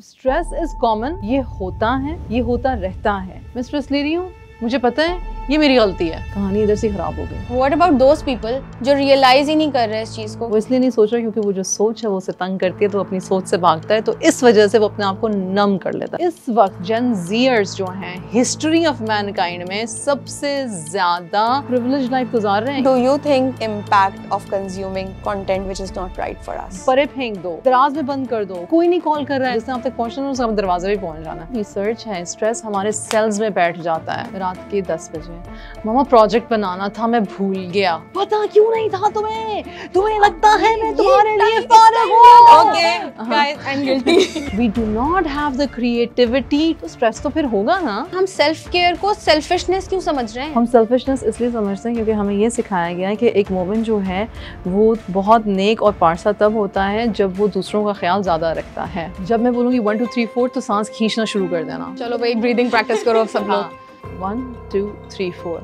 Stress is common, ये होता है, ये होता रहता है। मैं स्ट्रेस ले रही हूँ, मुझे पता है ये मेरी गलती है, कहानी इधर से खराब हो गई। What about those people जो रियलाइज ही नहीं कर रहे इस चीज को? वो इसलिए नहीं सोच रहा क्योंकि वो जो सोच है वो उसे तंग करती है, तो अपनी सोच से भागता है, तो इस वजह से वो अपने आप को नम कर लेता है। इस वक्त जेन ज़ीयर्स जो हैं हिस्ट्री ऑफ मैनकाइंड में सबसे ज्यादा प्रिविलेज लाइफ गुजार रहे हैं। Do you think impact of consuming content which is not right for us? परे फेंक दो, दराज में बंद कर दो, कोई नहीं कॉल कर रहा है, जिसने आप तक पहुंचना है उसका दरवाजे पे पहुंच जाना है। रिसर्च है, स्ट्रेस हमारे सेल्स में बैठ जाता है। रात के 10 बजे मामा प्रोजेक्ट बनाना था, मैं भूल गया। पता क्यों नहीं था तुम्हें? तुम्हें लगता है मैं तुम्हारे लिए फारिग हूँ। Okay, guys, I'm guilty. We do not have the creativity, तो स्ट्रेस तो फिर होगा ना। हम सेल्फ केयर को सेल्फिशनेस क्यों समझ रहे हैं? हम सेल्फिशनेस इसलिए समझते हैं क्योंकि हमें ये सिखाया गया है कि एक मोमिन जो है वो बहुत नेक और पारसा तब होता है जब वो दूसरों का ख्याल ज़्यादा रखता है। जब मैं बोलूँगी 1 2 3 4 तो सांस खींचना शुरू कर देना। चलो भाई ब्रीदिंग प्रैक्टिस करो अब सब लोग। 1 2 3 4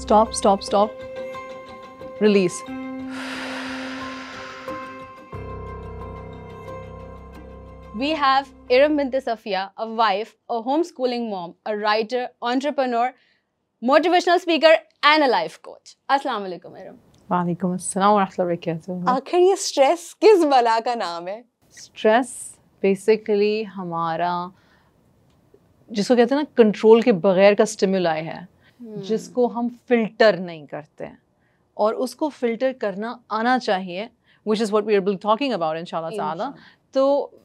stop stop stop, release. We have Iram bint Safia, a wife, a homeschooling mom, a writer, entrepreneur, motivational speaker and a life coach. अस्सलाम वालेकुम इरम। वालेकुम अस्सलाम व रहमतुल्लाहि व बरकातुहू। आखिर ये स्ट्रेस किस बला का नाम है? स्ट्रेस बेसिकली हमारा, जिसको कहते हैं ना कंट्रोल के बगैर का स्टिमुलाई है, जिसको हम फिल्टर नहीं करते और उसको फिल्टर करना आना चाहिए, which is what we will be talking about इंशाल्लाह ताला। तो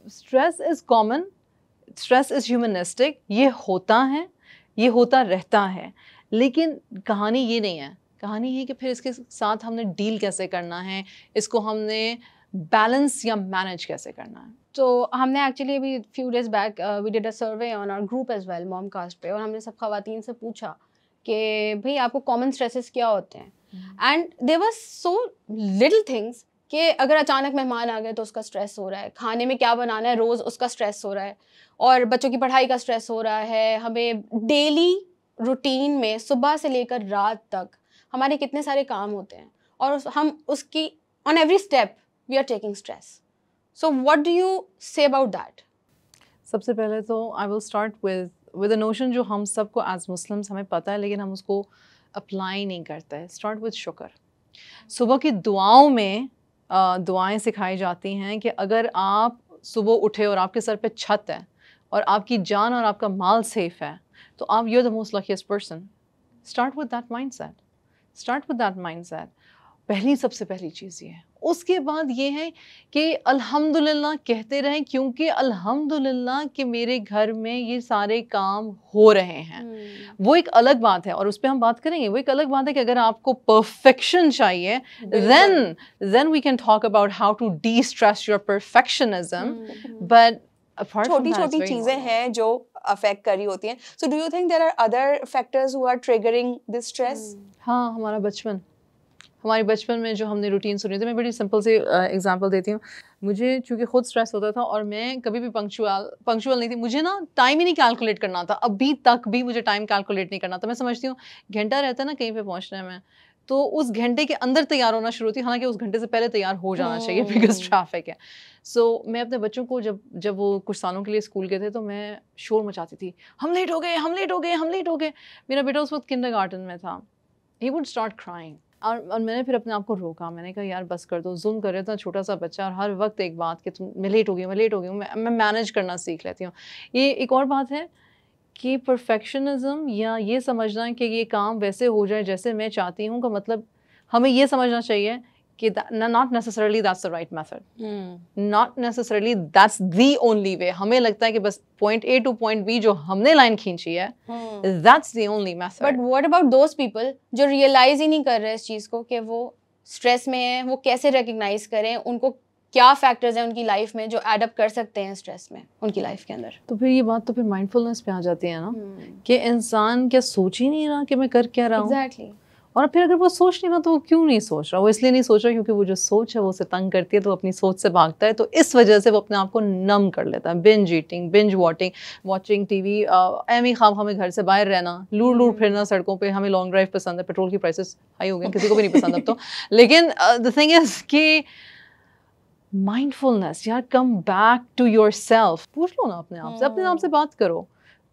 stress is common, stress is humanistic, ये होता है, ये होता रहता है, लेकिन कहानी ये नहीं है। कहानी ये कि फिर इसके साथ हमने डील कैसे करना है, इसको हमने बैलेंस या मैनेज कैसे करना है। तो हमने एक्चुअली अभी few days back we did a survey on our group as well Momcast पे, और हमने सब खवातीन से पूछा कि भाई आपको कॉमन स्ट्रेसेस क्या होते हैं, and there was so little things कि अगर अचानक मेहमान आ गए तो उसका स्ट्रेस हो रहा है, खाने में क्या बनाना है रोज़ उसका स्ट्रेस हो रहा है, और बच्चों की पढ़ाई का स्ट्रेस हो रहा है। हमें डेली रूटीन में सुबह से लेकर रात तक हमारे कितने सारे काम होते हैं, और हम उसकी on every step we are taking stress. So what do you say about that? सबसे पहले तो I will start with a notion जो हम सबको एज मुस्लिम्स हमें पता है लेकिन हम उसको अप्लाई नहीं करते हैं। स्टार्ट विद शुक्र। सुबह की दुआओं में दुआएं सिखाई जाती हैं कि अगर आप सुबह उठे और आपके सर पे छत है और आपकी जान और आपका माल सेफ है, तो आप you are the most luckiest person. Start with that mindset, start with that mindset. पहली सबसे पहली चीज़ ये है। उसके बाद ये है कि अल्हम्दुलिल्लाह कहते रहें, क्योंकि अल्हम्दुलिल्लाह कि मेरे घर में ये सारे काम हो रहे हैं। वो एक अलग बात है और उस पर हम बात करेंगे। वो एक अलग बात है कि अगर आपको परफेक्शन चाहिए, then we can talk about how to de-stress your perfectionism, but छोटी छोटी चीजें हैं जो अफेक्ट कर रही होती हैं। So do you think there are other factors who are triggering this stress? हाँ, हमारे बचपन में जो हमने रूटीन सुनी थी। मैं बड़ी सिंपल सी एग्जांपल देती हूँ। मुझे चूँकि खुद स्ट्रेस होता था और मैं कभी भी पंक्चुअल नहीं थी। मुझे ना टाइम ही नहीं कैलकुलेट करना था, अभी तक भी मुझे टाइम कैलकुलेट नहीं करना था। मैं समझती हूँ घंटा रहता है ना कहीं पे पहुँचने में, तो उस घंटे के अंदर तैयार होना शुरू थी, हालांकि उस घंटे से पहले तैयार हो जाना चाहिए बिकॉज ट्रैफिक है। सो मैं अपने बच्चों को जब वो कुछ सालों के लिए स्कूल गए थे तो मैं शोर मचाती थी, हम लेट हो गए, हम लेट हो गए, हम लेट हो गए। मेरा बेटा उस वक्त किंडरगार्टन में था। ही वुड स्टार्ट क्राइंग और मैंने फिर अपने आप को रोका। मैंने कहा यार बस कर दो, जुल्म कर रहे थे छोटा सा बच्चा और हर वक्त एक बात कि तुम मैं लेट हो गई, मैं लेट हो गई। मैं मैनेज करना सीख लेती हूँ। ये एक और बात है कि परफेक्शनिज्म या ये समझना कि ये काम वैसे हो जाए जैसे मैं चाहती हूँ का मतलब हमें ये समझना चाहिए कि not necessarily that's the right method, not necessarily that's the only way. हमें लगता है कि बस point A to point B जो हमने लाइन खींची है that's the only method. But what about those people जो रियलाइज ही नहीं कर रहे इस चीज को कि वो स्ट्रेस में है? वो कैसे रिकग्नाइज करें? उनको क्या फैक्टर्स हैं उनकी लाइफ में जो एड अप कर सकते हैं स्ट्रेस में उनकी लाइफ के अंदर? तो फिर ये बात तो फिर माइंडफुलनेस पे आ जाती है ना कि इंसान क्या सोच ही नहीं रहा कि मैं कर क्या रहा हूँ। एग्जैक्टली। और फिर अगर वो सोच नहीं रहा तो वो क्यों नहीं सोच रहा? वो इसलिए नहीं सोच रहा क्योंकि वो जो सोच है वो उसे तंग करती है, तो वो अपनी सोच से भागता है, तो इस वजह से वो अपने आप को नम कर लेता है। Binge eating, binge watching TV, एमी खाम हमें घर से बाहर रहना, लूर फिरना सड़कों पे। हमें लॉन्ग ड्राइव पसंद है, पेट्रोल की प्राइसेस हाई हो गए, किसी को भी नहीं पसंद अब तो। लेकिन द थिंग इज कि माइंडफुलनेस यार, कम बैक टू योरसेल्फ। पूछ लो ना अपने आप से, अपने आप से बात करो,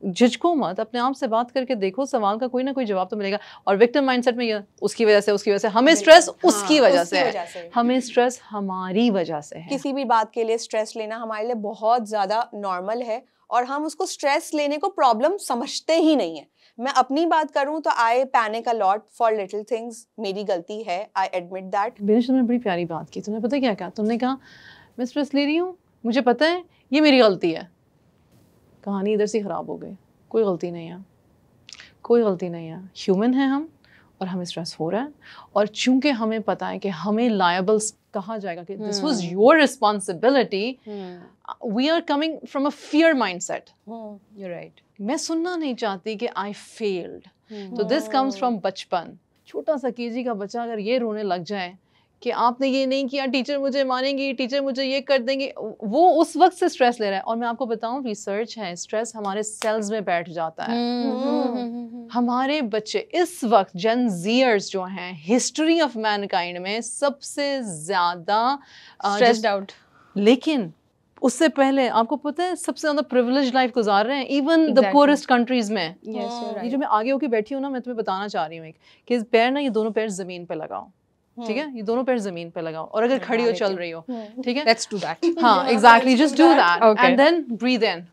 झिझको मत, अपने आप से बात करके देखो, सवाल का कोई ना कोई जवाब तो मिलेगा। और विक्टिम माइंडसेट में ये उसकी वजह से हमें स्ट्रेस उसकी वजह से है, हमें स्ट्रेस हमारी वजह से है। किसी भी बात के लिए स्ट्रेस लेना हमारे लिए बहुत ज्यादा नॉर्मल है और हम उसको स्ट्रेस लेने को प्रॉब्लम समझते ही नहीं है। मैं अपनी बात करूं तो I panic a lot for little things, मेरी गलती है, आई एडमिट दैट। बेनिश, तुमने बड़ी प्यारी बात की, तुमने पता क्या कहा? तुमने कहा मैं स्ट्रेस ले रही हूँ, मुझे पता है ये मेरी गलती है। कहानी इधर से ख़राब हो गई। कोई गलती नहीं है, कोई गलती नहीं है, ह्यूमन है हम और हमें स्ट्रेस हो रहा है। और चूंकि हमें पता है कि हमें लायबल्स कहा जाएगा कि this was your responsibility, we are coming from a fear mindset. You right. मैं सुनना नहीं चाहती कि आई फेल्ड। तो दिस कम्स फ्रॉम बचपन। छोटा सा केजी का बच्चा अगर ये रोने लग जाए कि आपने ये नहीं किया, टीचर मुझे मानेंगी, टीचर मुझे ये कर देंगे, वो उस वक्त से स्ट्रेस ले रहा है। और मैं आपको बताऊं, रिसर्च है, स्ट्रेस हमारे सेल्स में बैठ जाता है। हमारे बच्चे इस वक्त, जेन ज़ीयर्स जो हैं, हिस्ट्री ऑफ मैनकाइंड में सबसे ज़्यादा स्ट्रेस्ड आउट, लेकिन उससे पहले आपको पता है सबसे ज़्यादा प्रिविलेज लाइफ गुजार रहे हैं इवन द पुअरेस्ट कंट्रीज में। ये जो मैं आगे होके बैठी हूँ ना, मैं तुम्हें बताना चाह रही हूँ कि पैर ना, ये दोनों पैर ज़मीन पे लगाओ, ठीक है? ये दोनों पैर जमीन पे लगाओ और अगर खड़ी हो चल रही हो, ठीक है? Let's do that. हाँ, exactly, just do that Okay. And then breathe in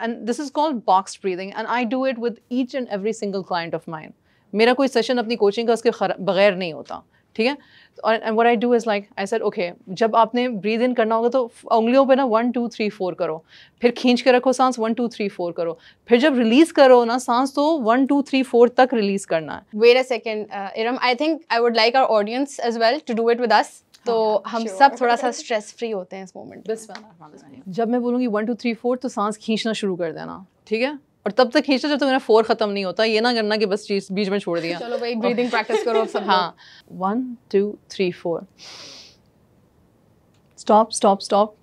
and this is called box breathing and I do it with each and every single client of mine. मेरा कोई सेशन अपनी coaching का उसके बगैर नहीं होता, ठीक है? And what I do is like I said okay, जब आपने ब्रीथ इन करना होगा तो उंगलियों पे ना 1 2 3 4 करो, फिर खींच के रखो सांस, 1 2 3 4 करो, फिर जब रिलीज करो ना सांस तो 1 2 3 4 तक रिलीज करना है। Wait a second, Iram, I think I would like our audience as well to do it with us. तो हम सब थोड़ा सा स्ट्रेस फ्री होते हैं इस मोमेंट में। जब मैं बोलूँगी 1 2 3 4 तो सांस खींचना शुरू कर देना, ठीक है? और तब तक खींचना जब तक मेरा 4 खत्म नहीं होता। ये ना करना कि बस चीज बीच में छोड़ दिया। चलो भाई, ब्रीदिंग प्रैक्टिस करो अब सब। हाँ, 1 2 3 4 स्टॉप स्टॉप स्टॉप,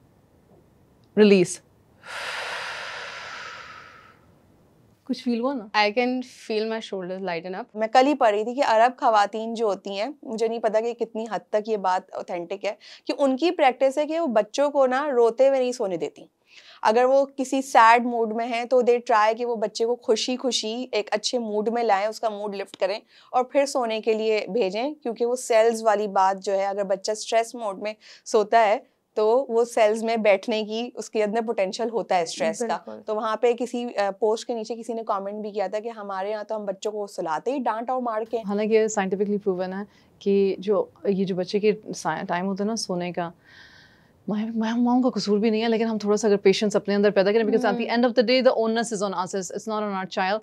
रिलीज। कुछ फील हुआ ना? I can feel my shoulders lighten up. मैं कल ही पढ़ रही थी कि अरब खवातीन जो होती हैं, मुझे नहीं पता कि कितनी हद तक ये बात ऑथेंटिक है, कि उनकी प्रैक्टिस है कि वो बच्चों को ना रोते हुए नहीं सोने देती। अगर वो किसी सैड मूड में है तो दे ट्राई कि वो बच्चे को खुशी खुशी एक अच्छे मूड में लाएं, उसका मूड लिफ्ट करें और फिर सोने के लिए भेजें। क्योंकि वो सेल्स वाली बात जो है, अगर बच्चा स्ट्रेस मोड में सोता है तो वो सेल्स में बैठने की उसके अंदर पोटेंशियल होता है स्ट्रेस का। तो वहाँ पे किसी पोस्ट के नीचे किसी ने कमेंट भी किया था कि हमारे यहाँ तो हम बच्चों को सुलाते ही डांट और मार के। हालांकि साइंटिफिकली प्रूवन है कि ये जो बच्चे के टाइम होता है ना सोने का, माओं का कसूर भी नहीं है, लेकिन हम थोड़ा सा अगर पेशेंस अपने अंदर पैदा करें, because at the end of the day the onus is on us, it's not on our child.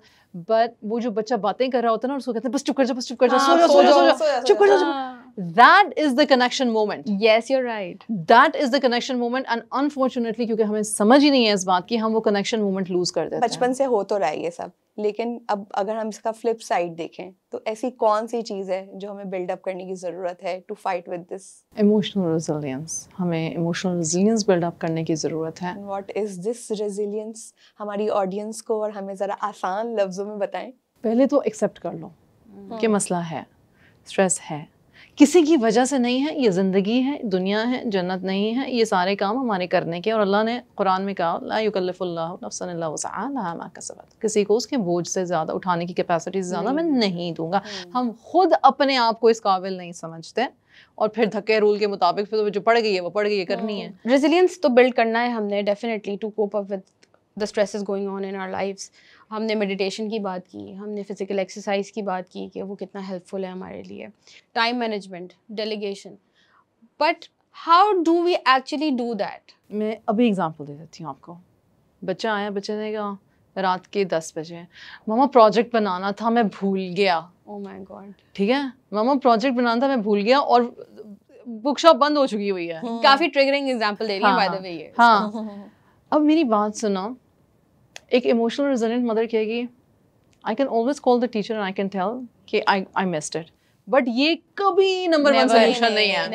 But वो जो बच्चा बातें कर रहा होता है ना और उसको कहते हैं बस चुप कर जा, बस चुप कर जा, सो जा सो जा सो जा, चुप कर जा, that is the connection moment. Yes, you're right. That is the connection moment and unfortunately क्योंकि हमें समझ ही नहीं है इस बात की, हम वो connection moment lose कर देते हैं। बचपन से हो तो रहा है ये सब, लेकिन अब अगर हम इसका फ्लिप साइड देखें तो ऐसी कौन सी चीज़ है जो हमें बिल्डअप करने की ज़रूरत है to fight with this? Emotional resilience. हमें इमोशनल रेजिलियंस बिल्डअप करने की ज़रूरत है। What is this resilience? हमारी ऑडियंस को और हमें ज़रा आसान लफ्ज़ों में बताएं। पहले तो एक्सेप्ट कर लो कि मसला है, स्ट्रेस है, किसी की वजह से नहीं है, ये ज़िंदगी है, दुनिया है, जन्नत नहीं है, ये सारे काम हमारे करने के। और अल्लाह ने कुरान में कहा ला युकल्लिफुल्लाहु नफ्सन इल्ला वुसअहा लहा मा कसबत, किसी को उसके बोझ से ज़्यादा उठाने की कैपेसिटी से ज़्यादा मैं नहीं दूंगा। हम खुद अपने आप को इस काबिल नहीं समझते और फिर धक्के रूल के मुताबिक फिर जो पड़ गई है वो पड़ गई है, करनी है। रेजिलियंस तो बिल्ड करना है हमने definitely to cope up with the stresses going on in our lives. हमने मेडिटेशन की बात की, हमने फिजिकल एक्सरसाइज की बात की कि वो कितना हेल्पफुल है हमारे लिए, time management, delegation. But how do we actually do that? मैं अभी एग्जांपल दे देती हूँ आपको। बच्चा आया, बच्चे ने कहा रात के 10 बजे मामा प्रोजेक्ट बनाना था, मैं भूल गया। Oh my God. ठीक है, मामा प्रोजेक्ट बनाना था, मैं भूल गया और बुक शॉप बंद हो चुकी हुई है। काफी ट्रिगरिंग एग्जांपल दे रही है बाय द वे ये। हाँ, अब मेरी बात सुनो। एक इमोशनल रेजिलिएंट मदर कहेगी I can always call the teacher and I can tell कि आई मिस्ड इट, बट ये कभी नंबर 1 सोल्यूशन नहीं है।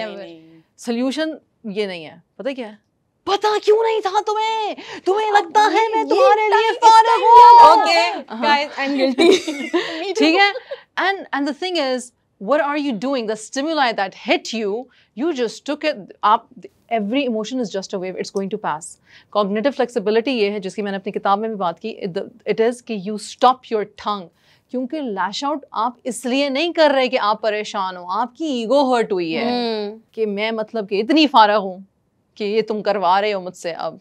सोल्यूशन ये नहीं है। पता क्या है? पता क्यों नहीं था तुम्हें? तुम्हें लगता है मैं तुम्हारे लिए फारिग हूं। Okay guys, I am guilty. ठीक है, and the thing is what are you doing? The stimuli that hit you, you just took it. आप every emotion is just a wave, it's going to pass. Cognitive flexibility ये है जिसकी मैंने अपनी किताब में भी बात की, इट इज़ कि यू स्टॉप योर टंग, क्योंकि लैश आउट आप इसलिए नहीं कर रहे कि आप परेशान हो, आपकी ईगो हर्ट हुई है कि मैं मतलब कि इतनी फारग हूँ कि ये तुम करवा रहे हो मुझसे अब।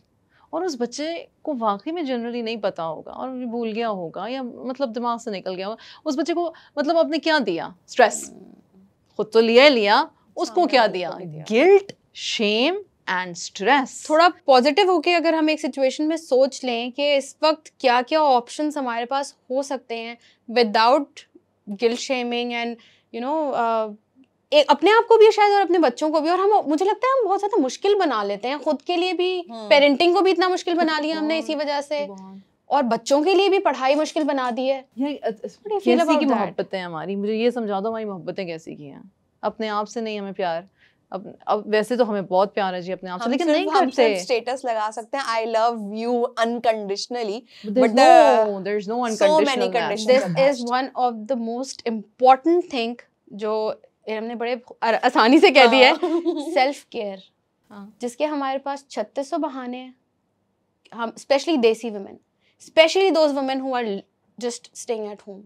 और उस बच्चे को वाकई में जनरली नहीं पता होगा और भूल गया होगा या मतलब दिमाग से निकल गया होगा, उस बच्चे को मतलब आपने क्या दिया? स्ट्रेस खुद तो लिया, उसको क्या दिया? Guilt, shame and stress. थोड़ा पॉजिटिव होके अगर हम एक सिचुएशन में सोच लें कि इस वक्त क्या क्या ऑप्शंस हमारे पास हो सकते हैं without guilt shaming and you know अपने आप को भी शायद और अपने बच्चों को भी, और हम मुझे लगता है हम बहुत ज़्यादा मुश्किल बना लेते हैं खुद के लिए भी, पेरेंटिंग को भी इतना मुश्किल बना लिया हमने इसी वजह से, और बच्चों के लिए भी पढ़ाई मुश्किल बना दी है। कैसी की मोहब्बतें हमारी, मुझे ये समझा दो हमारी मोहब्बतें कैसी की हैं? अपने आप से नहीं हमें प्यार, अब वैसे तो हमें बहुत प्यार है जी अपने आप से, लेकिन नहीं करते। स्टेटस लगा सकते हैं I love you unconditionally, but there is no unconditional that. This is one of the most important thing जो हमने बड़े आसानी से कह दिया है, सेल्फ केयर, जिसके हमारे पास 3600 बहाने हैं। हम specially desi women, specially those women who are just staying at home,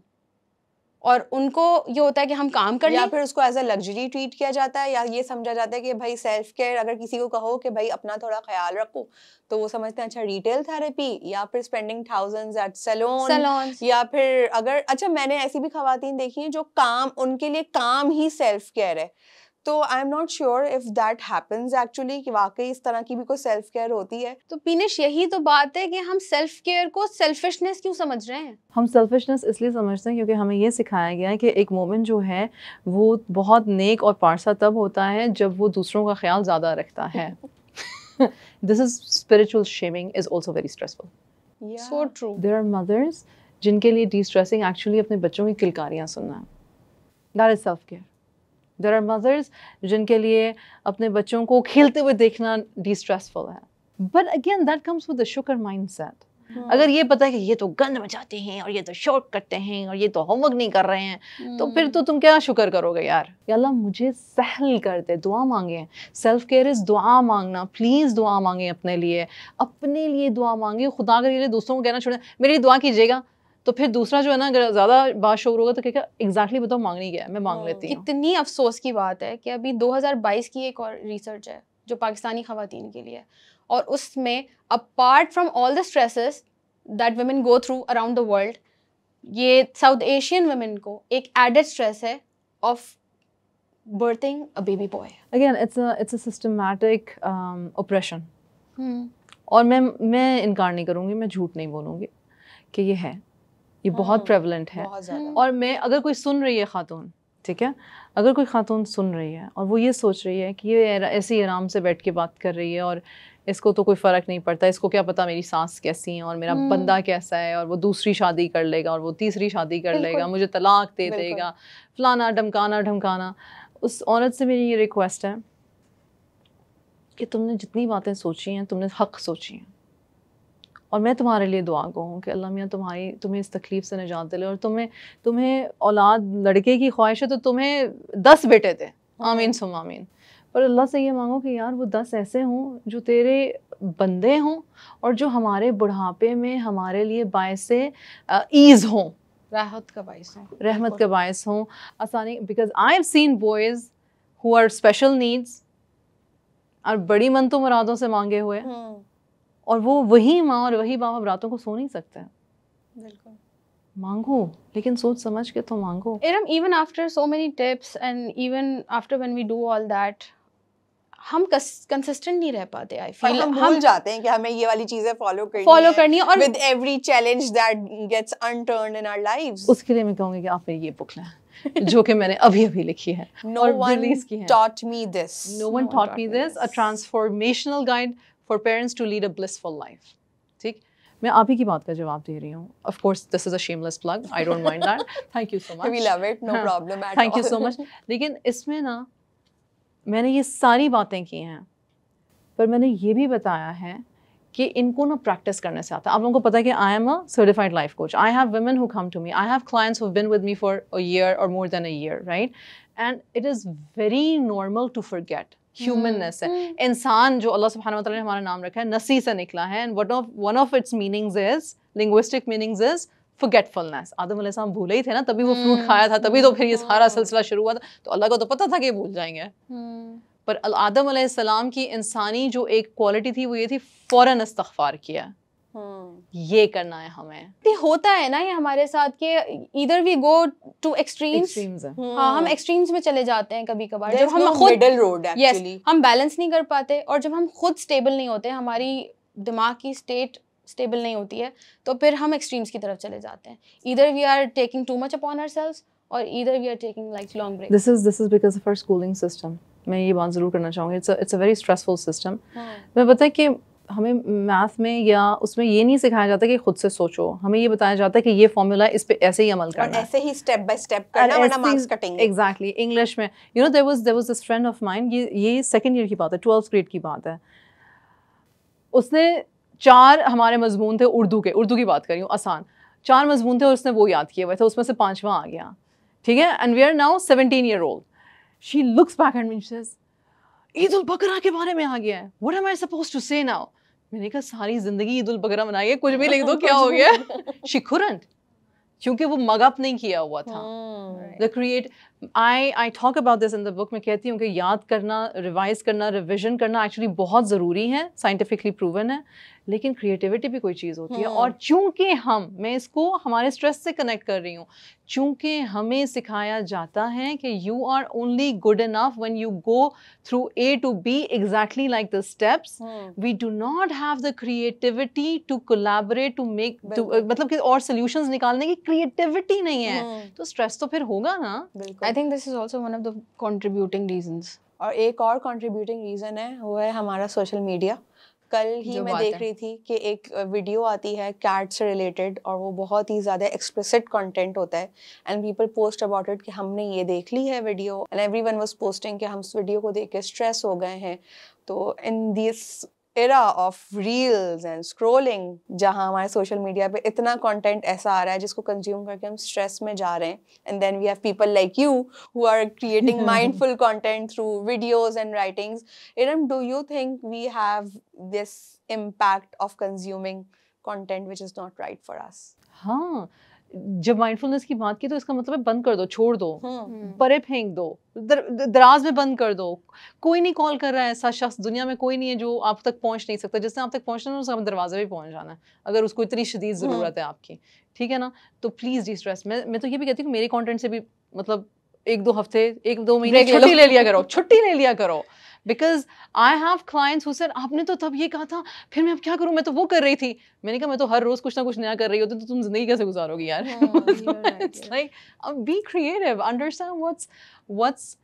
और उनको ये होता है कि हम काम कर लें, या फिर उसको एज अ लग्जरी ट्रीट किया जाता है, या ये समझा जाता है कि भाई सेल्फ केयर अगर किसी को कहो कि भाई अपना थोड़ा ख्याल रखो तो वो समझते हैं अच्छा रिटेल थेरेपी, या फिर स्पेंडिंग थाउजेंड्स एट सैलून, या फिर अगर अच्छा मैंने ऐसी भी खवातीन देखी हैं जो काम, उनके लिए काम ही सेल्फ केयर है। तो I am not sure if that happens actually, कि वाकई इस तरह की भी कोई सेल्फ केयर होती है। तो पीनेश यही तो बात है कि हम सेल्फ केयर को सेल्फिशनेस क्यों समझ रहे हैं? हम सेल्फिशनेस इसलिए समझते हैं क्योंकि हमें ये सिखाया गया है कि एक मोमेंट जो है वो बहुत नेक और पारसा तब होता है जब वो दूसरों का ख्याल ज़्यादा रखता है। This is spiritual shaming is also very stressful. So true. There are mothers जिनके लिए डी स्ट्रेसिंग एक्चुअली अपने बच्चों की किलकारियाँ सुनना है, that is self care. There are mothers जिनके लिए अपने बच्चों को खेलते हुए देखना डिस्ट्रेसफुल है। But again that comes with the sugar mindset. अगर ये पता है कि ये तो गंद मचाते हैं और ये तो शॉर्ट करते हैं और ये तो होमवर्क नहीं कर रहे हैं, तो फिर तो तुम क्या शुक्र करोगे यार, या अल्लाह मुझे सहल कर दे। दुआ मांगे, सेल्फ केयर इज दुआ मांगना। प्लीज़ दुआ मांगे अपने लिए दुआ मांगे। खुदा के लिए दूसरों को कहना छोड़े मेरी दुआ कीजिएगा, तो फिर दूसरा जो है ना अगर ज़्यादा बाशऊर होगा तो क्या एग्जैक्टली बताओ मांगनी क्या है, मैं मांग लेती हूँ। कितनी अफसोस की बात है कि अभी 2022 की एक और रिसर्च है जो पाकिस्तानी खवातीन के लिए, और उसमें apart from all the stresses that women go through around the world, ये साउथ एशियन वुमेन को एक एडेड स्ट्रेस है of berthing a baby boy. Again it's a systematic operation, और मैं इनकार नहीं करूँगी, मैं झूठ नहीं बोलूँगी कि ये है, ये बहुत प्रेवलेंट है। और मैं अगर कोई सुन रही है खातून, ठीक है, अगर कोई खातून सुन रही है और वो ये सोच रही है कि ये ऐसे ही आराम से बैठ के बात कर रही है और इसको तो कोई फ़र्क नहीं पड़ता, इसको क्या पता मेरी सास कैसी है और मेरा बंदा कैसा है, और वो दूसरी शादी कर लेगा और वो तीसरी शादी कर लेगा, मुझे तलाक दे देगा, फलाना ढमकाना, उस औरत से मेरी ये रिक्वेस्ट है कि तुमने जितनी बातें सोची हैं तुमने हक सोची हैं, और मैं तुम्हारे लिए दुआ गो हूँ कि अल्लाह मियाँ तुम्हें इस तकलीफ़ से निजात दिले, और तुम्हें औलाद लड़के की ख्वाहिश है तो तुम्हें 10 बेटे थे, आमीन सुम आमीन, पर अल्लाह से ये मांगो कि यार वो 10 ऐसे हों जो तेरे बंदे हों और जो हमारे बुढ़ापे में हमारे लिए बायसे ईज़ हों, रहमत का बायस हों, आसानी। Because I have seen boys who are special needs और बड़ी मनतो मुरादों से मांगे हुए, और वो वही माँ और वही बाप रातों को सो नहीं सकते। बिल्कुल मांगो, लेकिन सोच समझ के तो मांगो। Even after so many tips and even after when we do all that, हम कंसिस्टेंट नहीं रह पाते। आई फील हम भूल जाते हैं कि हमें ये वाली चीजें फॉलो करनी है और with every challenge that gets unturned in our lives. उसके लिए मैं कहूंगी कि आप मेरी ये बुक लें जो कि मैंने अभी लिखी है और रिलीज की है। taught me this. No one taught me this. A transformational guide for parents to lead a blissful life. ठीक, मैं आप ही की बात का जवाब दे रही हूँ। Of course, this is a shameless plug. I don't mind that. Thank you so much. We love it. No problem at all. Thank you so much. लेकिन इसमें ना मैंने ये सारी बातें की हैं, पर मैंने ये भी बताया है कि इनको ना प्रैक्टिस करने से आता है। आप लोगों को पता है कि I am a certified life coach. I have women who come to me, I have clients who have been with me for a year और more than a year, right? And it is very normal to forget. Humanness है। इंसान जो अल्लाह सुब्हानहू व तआला ने हमारा नाम रखा है, नसी से निकला है, and one of its meanings is, linguistic meanings is forgetfulness. Adam अलैहिस्सलाम भूले ही थे ना, तभी वो फ्रूट खाया था, तभी तो फिर ये सारा सिलसिला शुरू हुआ था। तो अल्लाह को तो पता था कि ये भूल जाएंगे, पर आदम अलैहिस्सलाम की इंसानी जो एक क्वालिटी थी वो ये थी, फौरन इस्तग़फ़ार किया। ये करना है हमें। होता है ना ये हमारे साथ कि इधर वी गो टू एक्सट्रीम्स, हाँ हम एक्सट्रीम्स में चले जाते हैं कभी कभार, जब हम खुद मिडल रोड एक्चुअली हम बैलेंस नहीं कर पाते, और जब हम खुद स्टेबल नहीं होते, हमारी दिमाग की स्टेट स्टेबल नहीं होती है, तो फिर हम एक्सट्रीम्स की तरफ चले जाते हैं। इधर we are taking too much upon ourselves, और इधर we are taking like long break. This is because of our schooling system. मैं ये बात ज़रूर करना चाहूँगी, it's a very stressful system. मैं पता है कि हमें मैथ में या उसमें ये नहीं सिखाया जाता कि खुद से सोचो, हमें ये बताया जाता है कि ये फॉर्मूला इस पे ऐसे ही अमल करना, और ऐसे ही स्टेप बाय स्टेप करना, वरना मार्क्स कटेंगे। एग्जैक्टली। इंग्लिश में you know there was this friend of mine, ये सेकंड ईयर की बात है, 12th ग्रेड की बात है। उसने 4 हमारे मजमून थे उर्दू की बात कर रही हूँ, आसान 4 मजमून थे और उसने वो याद किए हुए थे, उसमें से 5वां आ गया, ठीक है, and we are now 17 year old। She looks back at me, she says Eid ul Bakra के बारे में आ गया है, what am I supposed to say now. मैंने कहा सारी जिंदगी ईद उल बकरा मनाई है, कुछ भी लिख दो, क्या हो गया। शी couldn't, क्योंकि वो मग अप नहीं किया हुआ था। The create I talk about this in the book. मैं कहती हूँ कि याद करना, रिवाइज करना, रिविजन करना एक्चुअली बहुत ज़रूरी है, साइंटिफिकली प्रूवन है, लेकिन क्रिएटिविटी भी कोई चीज़ होती है। और चूंकि मैं इसको हमारे स्ट्रेस से कनेक्ट कर रही हूँ, चूंकि हमें सिखाया जाता है कि you are only good enough when you go through A to B exactly like the steps, we do not have the creativity to collaborate, to make, मतलब कि और सोल्यूशंस निकालने की क्रिएटिविटी नहीं है, तो स्ट्रेस तो फिर होगा ना। I think this is also one of the contributing reasons. और एक और कंट्रीब्यूटिंग रीजन है, वो है हमारा सोशल मीडिया। कल ही मैं देख रही थी कि एक वीडियो आती है कैट से रिलेटेड, और वो बहुत ही ज़्यादा एक्सप्लिसिट कंटेंट होता है, and people post about it कि हमने ये देख ली है video, and everyone was posting कि हम इस वीडियो को देख के स्ट्रेस हो गए हैं। तो in this era of reels and scrolling, जहाँ हमारे सोशल मीडिया पे इतना कंटेंट ऐसा आ रहा है जिसको कंज्यूम करके हम स्ट्रेस में जा रहे हैं, and then we have people like you who are creating mindful content through videos and writings. Iram, do you think we have this impact of consuming content which is not right for us? हाँ, जब mindfulness की बात की तो इसका मतलब है बंद कर दो, छोड़ दो, परे फेंक दो, दराज में बंद कर दो। कोई नहीं कॉल कर रहा है, ऐसा शख्स दुनिया में कोई नहीं है जो आप तक पहुंच नहीं सकता। जिसने आप तक पहुंचना है उसका दरवाजे पे पहुंच जाना है, अगर उसको इतनी शदीद ज़रूरत है आपकी, ठीक है ना। तो प्लीज़ डी स्ट्रेस। मैं तो ये भी कहती हूँ कि मेरे कंटेंट से भी मतलब 1-2 हफ्ते, 1-2 महीने छुट्टी ले लिया करो, छुट्टी ले लिया करो। Because I have clients who said आपने तो तब ये कहा था, फिर मैं अब क्या करूँ, मैं तो वो कर रही थी। मैंने कहा मैं तो हर रोज कुछ ना कुछ नया कर रही होती, तो तुम जिंदगी कैसे गुजारोगी यार। It's like be creative, understand what's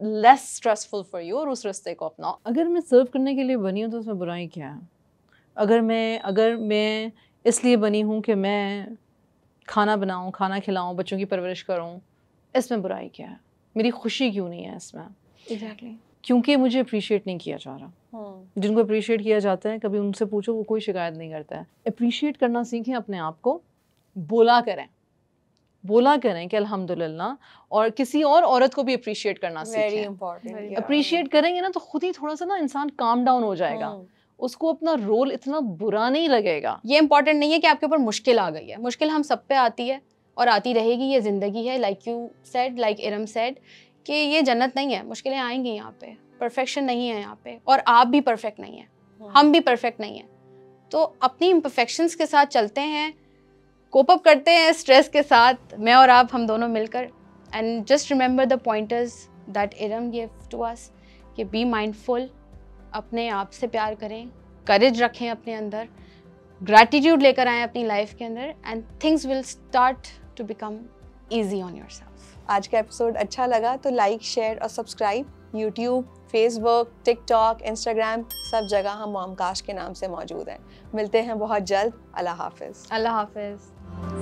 less stressful for you, और उस रास्ते को अपनाओ। अगर मैं सर्व करने के लिए बनी हूँ तो उसमें बुराई क्या है? अगर मैं इसलिए बनी हूँ कि मैं खाना बनाऊँ, खाना खिलाऊँ, बच्चों की परवरिश करूँ, इसमें बुराई क्या है? मेरी खुशी क्यों नहीं है इसमें? एग्जैक्टली, क्योंकि मुझे अप्रिशिएट नहीं किया जा रहा। जिनको अप्रिशिएट किया जाता है, कभी उनसे पूछो, वो कोई शिकायत नहीं करता है। अप्रिशिएट करना सीखें अपने आप को, बोला करें कि अल्हम्दुलिल्लाह, और किसी और औरत को भी अप्रिशिएट करना सीखें। Very important. अप्रिशिएट करेंगे ना तो खुद ही थोड़ा सा ना इंसान काम डाउन हो जाएगा, उसको अपना रोल इतना बुरा नहीं लगेगा। ये इंपॉर्टेंट नहीं है कि आपके ऊपर मुश्किल आ गई है, मुश्किल हम सब पे आती है और आती रहेगी, ये ज़िंदगी है। Like you said, like Iram said, कि ये जन्नत नहीं है, मुश्किलें आएंगी यहाँ पे, परफेक्शन नहीं है यहाँ पे, और आप भी परफेक्ट नहीं है, हम भी परफेक्ट नहीं है। तो अपनी इम्परफेक्शंस के साथ चलते हैं, कोप अप करते हैं स्ट्रेस के साथ, मैं और आप, हम दोनों मिलकर। And just remember the pointers that Iram give to us, कि बी माइंडफुल, अपने आप से प्यार करें, करेज रखें अपने अंदर, ग्रैटिट्यूड लेकर आएँ अपनी लाइफ के अंदर, and things will start to become easy on yourself. आज का एपिसोड अच्छा लगा तो लाइक, शेयर और subscribe. YouTube, Facebook, TikTok, Instagram, सब जगह हम मॉमकास्ट के नाम से मौजूद हैं। मिलते हैं बहुत जल्द। अल्लाह हाफिज़। अल्लाह हाफिज़।